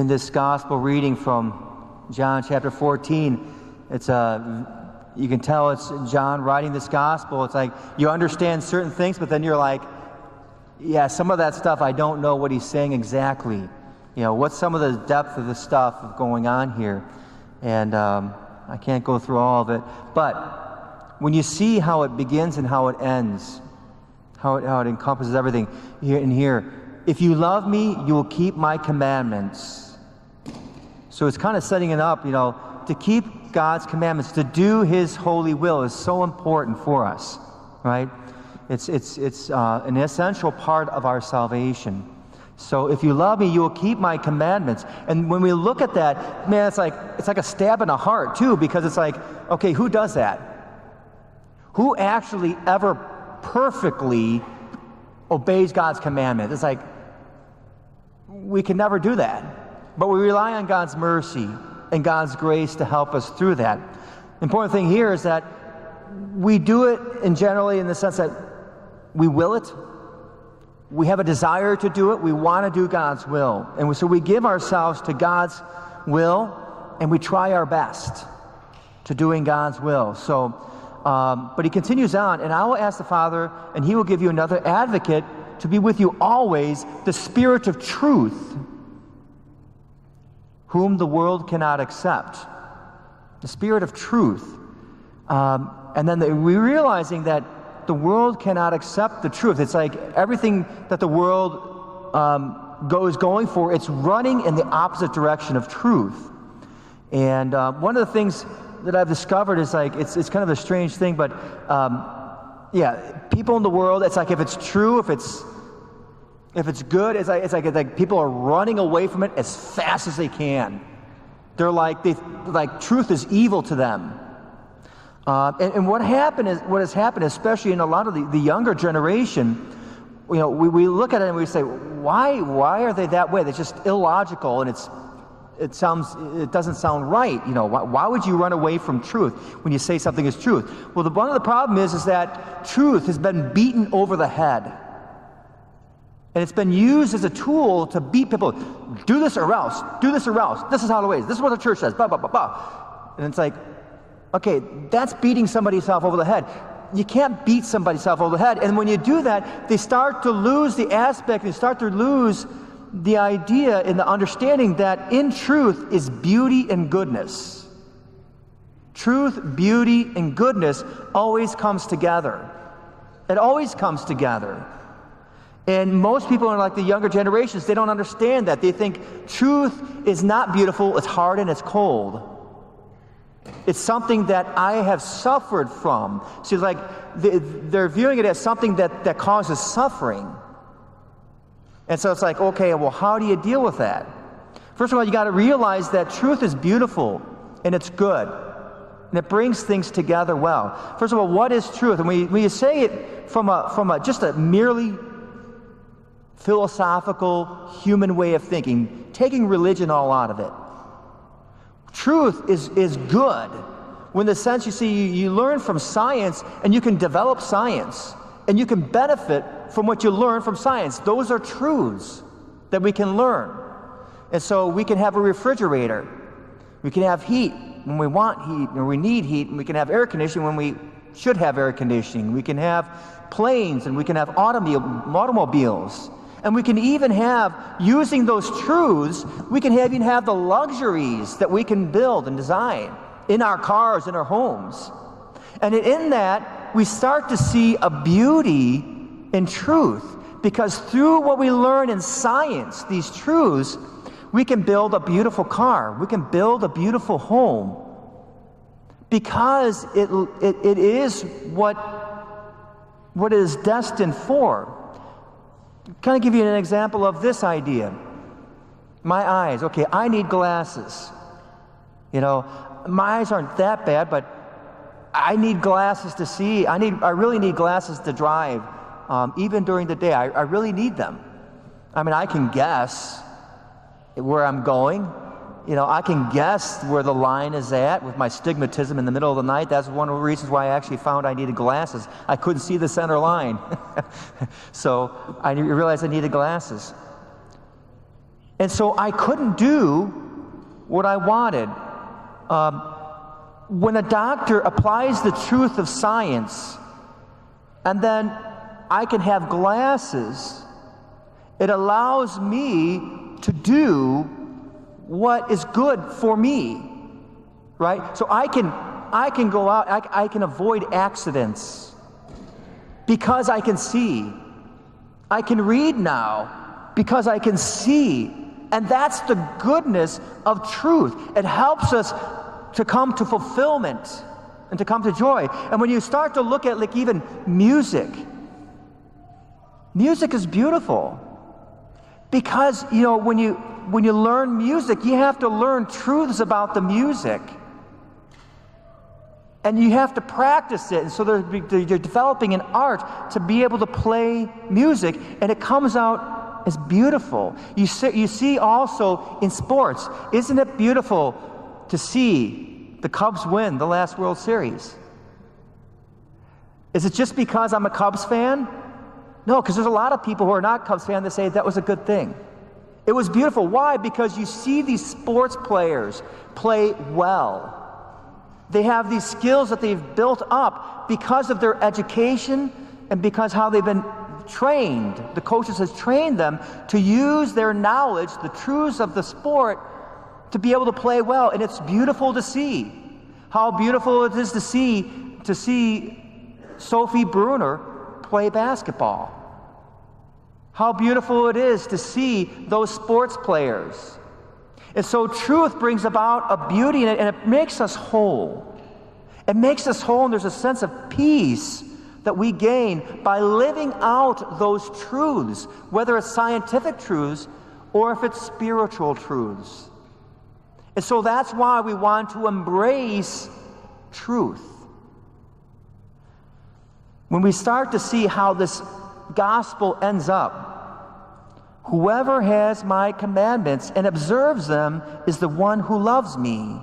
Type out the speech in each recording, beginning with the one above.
in this gospel reading from John chapter 14. It's you can tell it's John writing this gospel. It's like you understand certain things, but then you're like, yeah, some of that stuff I don't know what he's saying exactly. You know, what's some of the depth of the stuff going on here? And I can't go through all of it. But when you see how it begins and how it ends, how it encompasses everything here and here, if you love me, you will keep my commandments. So it's kind of setting it up, you know, to keep God's commandments, to do his holy will is so important for us, right? It's an essential part of our salvation. So if you love me, you will keep my commandments. And when we look at that, man, it's like a stab in the heart too, because it's like, okay, who does that? Who actually ever perfectly obeys God's commandment? It's like, we can never do that. But we rely on God's mercy and God's grace to help us through that. The important thing here is that we do it generally in the sense that we will it. We have a desire to do it. We want to do God's will. And so we give ourselves to God's will, and we try our best to doing God's will. So, but he continues on, and I will ask the Father, and he will give you another advocate to be with you always, the Spirit of truth, whom the world cannot accept. The Spirit of truth. And then we're realizing that the world cannot accept the truth. It's like everything that the world is going for, it's running in the opposite direction of truth. And one of the things that I've discovered is like, it's kind of a strange thing, but yeah, people in the world, it's like if it's true, if it's good, it's like people are running away from it as fast as they can. They're like truth is evil to them. And what has happened, especially in a lot of the younger generation, you know, we look at it and we say, why are they that way? It's just illogical, and it doesn't sound right. You know, why would you run away from truth when you say something is truth? Well, one of the problem is that truth has been beaten over the head. And it's been used as a tool to beat people. Do this or else. Do this or else. This is how it is. This is what the church says. Blah, blah, blah, blah. And it's like, okay, that's beating somebody's self over the head. You can't beat somebody's self over the head. And when you do that, they start to lose the aspect, they start to lose the idea and the understanding that in truth is beauty and goodness. Truth, beauty, and goodness always comes together. It always comes together. And most people in like the younger generations, they don't understand that. They think truth is not beautiful, it's hard and it's cold. It's something that I have suffered from. So it's like they're viewing it as something that causes suffering. And so it's like, okay, well, how do you deal with that? First of all, you got to realize that truth is beautiful and it's good. And it brings things together well. First of all, what is truth? And when you say it from just a merely philosophical, human way of thinking, taking religion all out of it. Truth is good. When the sense you learn from science, and you can develop science, and you can benefit from what you learn from science. Those are truths that we can learn. And so we can have a refrigerator. We can have heat when we want heat, or we need heat, and we can have air conditioning when we should have air conditioning. We can have planes, and we can have automobiles. And we can even have, using those truths, we can even have the luxuries that we can build and design in our cars, in our homes. And in that, we start to see a beauty in truth. Because through what we learn in science, these truths, we can build a beautiful car. We can build a beautiful home. Because it is what it is destined for. Kind of give you an example of this idea. My eyes. Okay, I need glasses. You know, my eyes aren't that bad, but I need glasses to see. I really need glasses to drive, even during the day. I really need them. I mean, I can guess where I'm going. You know, I can guess where the line is at with my stigmatism in the middle of the night. That's one of the reasons why I actually found I needed glasses. I couldn't see the center line. So I realized I needed glasses. And so I couldn't do what I wanted. When a doctor applies the truth of science, and then I can have glasses, it allows me to do what is good for me, right? So I can go out, I can avoid accidents because I can see. I can read now because I can see. And that's the goodness of truth. It helps us to come to fulfillment and to come to joy. And when you start to look at like even music is beautiful. Because, you know, when you learn music, you have to learn truths about the music. And you have to practice it. And so you're developing an art to be able to play music, and it comes out as beautiful. You see also in sports, isn't it beautiful to see the Cubs win the last World Series? Is it just because I'm a Cubs fan? No, because there's a lot of people who are not Cubs fans that say that was a good thing. It was beautiful. Why? Because you see these sports players play well. They have these skills that they've built up because of their education and because how they've been trained. The coaches has trained them to use their knowledge, the truths of the sport, to be able to play well. And it's beautiful to see. How beautiful it is to see Sophie Bruner play basketball. How beautiful it is to see those sports players. And so truth brings about a beauty in it, and it makes us whole. It makes us whole, and there's a sense of peace that we gain by living out those truths, whether it's scientific truths or if it's spiritual truths. And so that's why we want to embrace truth. When we start to see how this gospel ends up, whoever has my commandments and observes them is the one who loves me.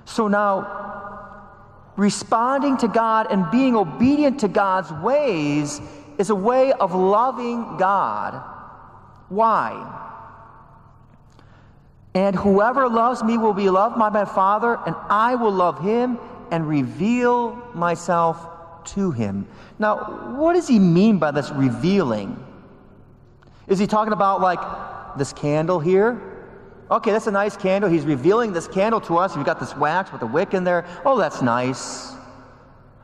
So now, responding to God and being obedient to God's ways is a way of loving God. Why? And whoever loves me will be loved by my Father, and I will love him and reveal myself to him. Now, what does he mean by this revealing? Is he talking about like this candle here? Okay, that's a nice candle. He's revealing this candle to us. We've got this wax with a wick in there. Oh, that's nice.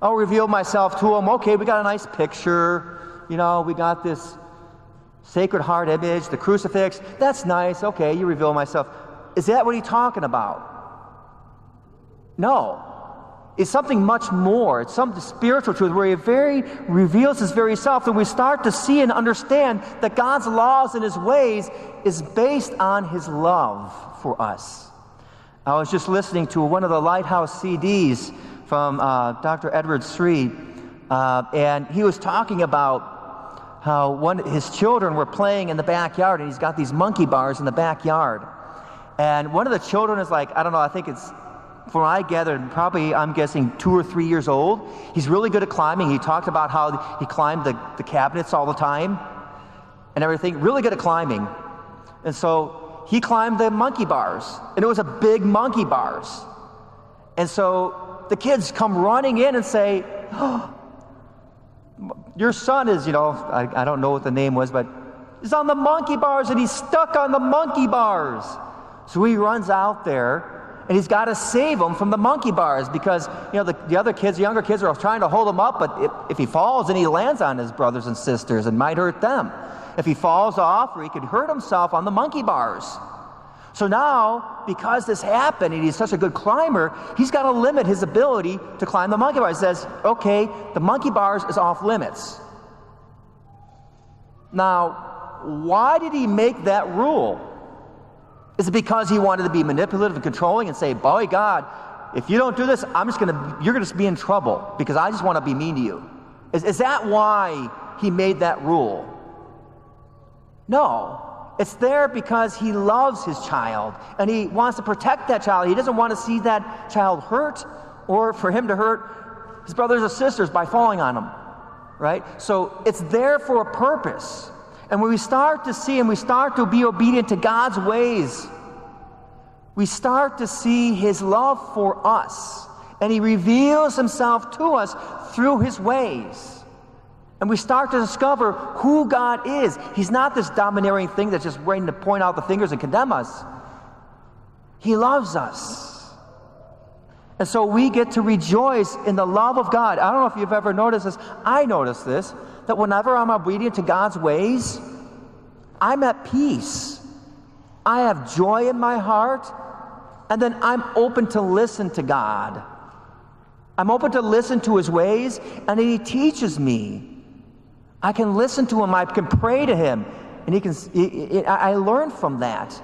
I'll reveal myself to him. Okay, we got a nice picture. You know, we got this Sacred Heart image, the crucifix. That's nice. Okay, you reveal myself. Is that what he's talking about? No. It's something much more. It's some spiritual truth where he reveals his very self, and we start to see and understand that God's laws and his ways is based on his love for us. I was just listening to one of the Lighthouse CDs from Dr. Edward Sri, and he was talking about how his children were playing in the backyard, and he's got these monkey bars in the backyard. And one of the children is like, I don't know, I think it's, from what I gathered, probably, I'm guessing, 2 or 3 years old. He's really good at climbing. He talked about how he climbed the cabinets all the time and everything. Really good at climbing. And so he climbed the monkey bars, and it was a big monkey bars. And so the kids come running in and say, oh, your son is, you know, I don't know what the name was, but he's on the monkey bars, and he's stuck on the monkey bars. So he runs out there, and he's got to save him from the monkey bars because, you know, the other kids, the younger kids are trying to hold him up, but if he falls, then he lands on his brothers and sisters and might hurt them. If he falls off, or he could hurt himself on the monkey bars. So now, because this happened and he's such a good climber, he's got to limit his ability to climb the monkey bars. He says, okay, the monkey bars is off limits. Now, why did he make that rule? Is it because he wanted to be manipulative and controlling and say, boy, God, if you don't do this, you're going to be in trouble because I just want to be mean to you? Is that why he made that rule? No. It's there because he loves his child and he wants to protect that child. He doesn't want to see that child hurt or for him to hurt his brothers or sisters by falling on him, right? So it's there for a purpose. And when we start to see and we start to be obedient to God's ways, we start to see his love for us. And he reveals himself to us through his ways. And we start to discover who God is. He's not this domineering thing that's just waiting to point out the fingers and condemn us. He loves us. And so we get to rejoice in the love of God. I don't know if you've ever noticed this. I notice this, that whenever I'm obedient to God's ways, I'm at peace. I have joy in my heart, and then I'm open to listen to God. I'm open to listen to his ways, and he teaches me. I can listen to him, I can pray to him, and I learn from that.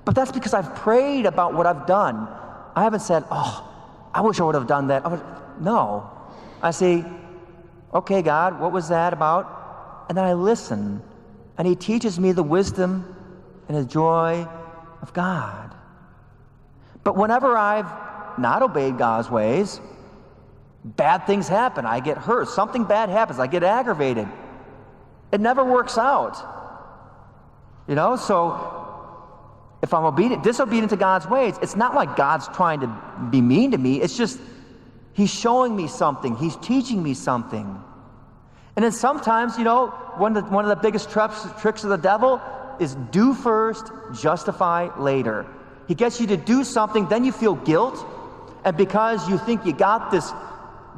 But that's because I've prayed about what I've done. I haven't said, oh, I wish I would have done that. No. I say, okay, God, what was that about? And then I listen, and he teaches me the wisdom and the joy of God. But whenever I've not obeyed God's ways, bad things happen. I get hurt. Something bad happens. I get aggravated. It never works out. So if I'm disobedient to God's ways, it's not like God's trying to be mean to me. It's just he's showing me something. He's teaching me something. And then sometimes, one of the biggest tricks of the devil is do first, justify later. He gets you to do something, then you feel guilt. And because you think you got this,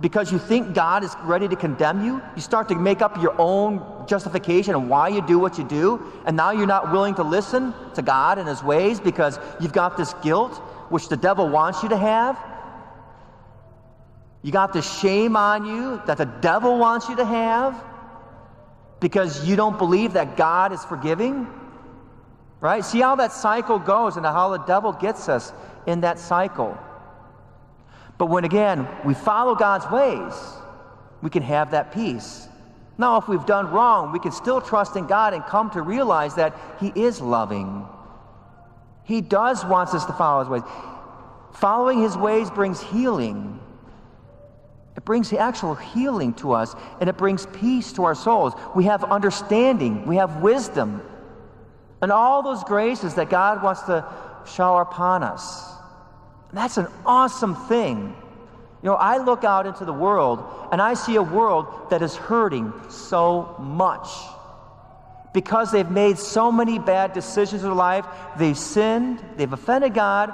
because you think God is ready to condemn you, you start to make up your own justification on why you do what you do, and now you're not willing to listen to God and his ways because you've got this guilt, which the devil wants you to have. You got this shame on you that the devil wants you to have because you don't believe that God is forgiving, right? See how that cycle goes and how the devil gets us in that cycle. But when, again, we follow God's ways, we can have that peace. Now, if we've done wrong, we can still trust in God and come to realize that he is loving. He does want us to follow his ways. Following his ways brings healing. It brings the actual healing to us, and it brings peace to our souls. We have understanding. We have wisdom. And all those graces that God wants to shower upon us. And that's an awesome thing. I look out into the world and I see a world that is hurting so much because they've made so many bad decisions in their life. They've sinned, they've offended God,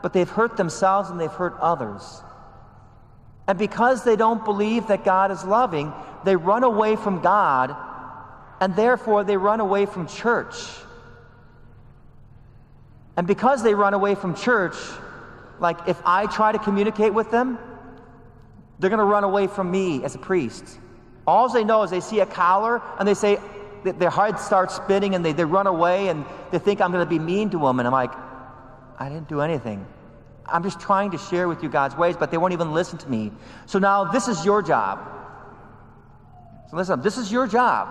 but they've hurt themselves and they've hurt others. And because they don't believe that God is loving, they run away from God, and therefore they run away from church. And because they run away from church, like if I try to communicate with them, they're going to run away from me as a priest. All they know is they see a collar and they say, their heart starts spinning and they run away and they think I'm going to be mean to them. And I'm like, I didn't do anything. I'm just trying to share with you God's ways, but they won't even listen to me. So now this is your job. So listen, this is your job.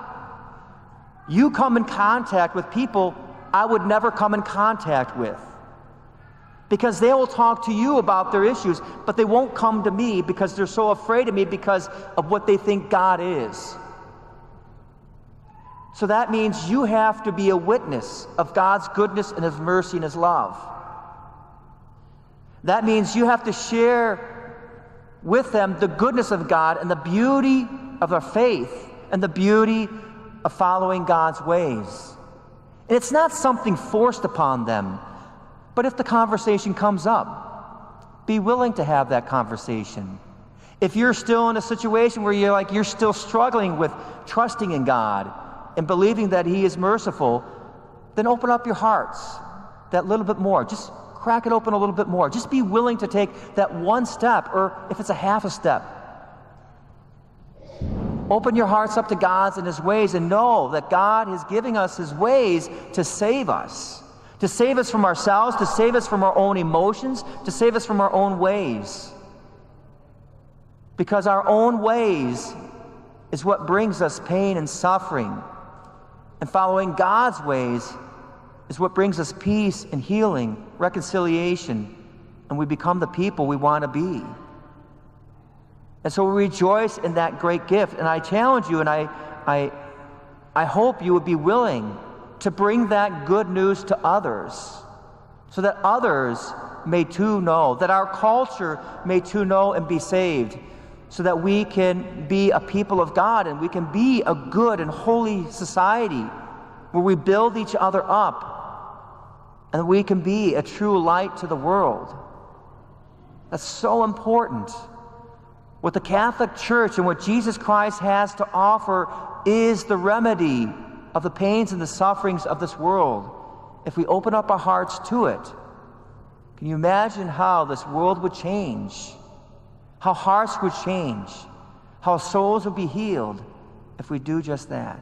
You come in contact with people I would never come in contact with. Because they will talk to you about their issues, but they won't come to me because they're so afraid of me because of what they think God is. So that means you have to be a witness of God's goodness and his mercy and his love. That means you have to share with them the goodness of God and the beauty of their faith and the beauty of following God's ways. And it's not something forced upon them. But if the conversation comes up, be willing to have that conversation. If you're still in a situation where you're still struggling with trusting in God and believing that he is merciful, then open up your hearts that little bit more. Just crack it open a little bit more. Just be willing to take that one step, or if it's a half a step. Open your hearts up to God's and his ways and know that God is giving us his ways to save us. To save us from ourselves, to save us from our own emotions, to save us from our own ways. Because our own ways is what brings us pain and suffering. And following God's ways is what brings us peace and healing, reconciliation, and we become the people we want to be. And so we rejoice in that great gift. And I challenge you, and I I hope you would be willing to bring that good news to others so that others may too know, that our culture may too know and be saved, so that we can be a people of God and we can be a good and holy society where we build each other up and we can be a true light to the world. That's so important. What the Catholic Church and what Jesus Christ has to offer is the remedy of the pains and the sufferings of this world if we open up our hearts to it. Can you imagine how this world would change? How hearts would change? How souls would be healed if we do just that?